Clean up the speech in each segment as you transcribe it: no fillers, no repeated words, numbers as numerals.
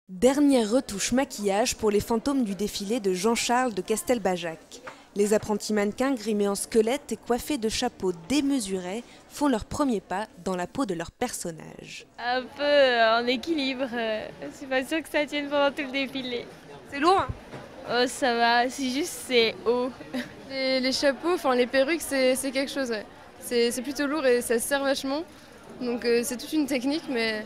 Dernière retouche maquillage pour les fantômes du défilé de Jean-Charles de Castelbajac. Les apprentis mannequins grimés en squelette et coiffés de chapeaux démesurés font leur premier pas dans la peau de leur personnage. Un peu en équilibre, je suis pas sûre que ça tienne pendant tout le défilé. C'est lourd, hein? Oh ça va, c'est juste c'est haut. Les chapeaux, enfin les perruques, c'est quelque chose, ouais. C'est plutôt lourd et ça se sert vachement. Donc c'est toute une technique, mais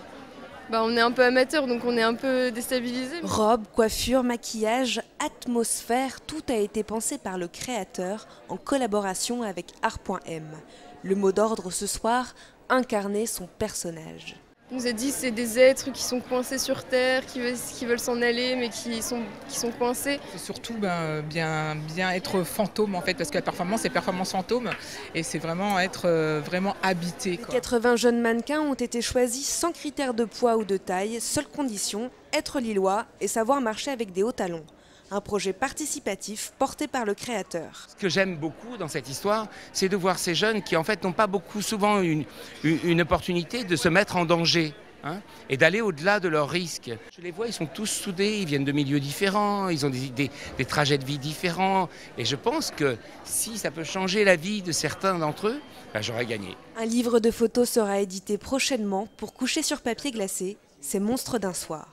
on est un peu amateur, donc on est un peu déstabilisé. Robes, coiffure, maquillage, atmosphère, tout a été pensé par le créateur en collaboration avec Art.m. Le mot d'ordre ce soir, incarner son personnage. On nous a dit que c'est des êtres qui sont coincés sur Terre, qui veulent s'en aller, mais qui sont coincés. C'est surtout bien être fantôme en fait, parce que la performance c'est performance fantôme et c'est vraiment être vraiment habité. Les 80 jeunes mannequins ont été choisis sans critères de poids ou de taille, seule condition, être lillois et savoir marcher avec des hauts talons. Un projet participatif porté par le créateur. Ce que j'aime beaucoup dans cette histoire, c'est de voir ces jeunes qui en fait n'ont pas souvent une opportunité de se mettre en danger. Et d'aller au-delà de leurs risques. Je les vois, ils sont tous soudés, ils viennent de milieux différents, ils ont des trajets de vie différents. Et je pense que si ça peut changer la vie de certains d'entre eux, j'aurais gagné. Un livre de photos sera édité prochainement pour coucher sur papier glacé ces monstres d'un soir.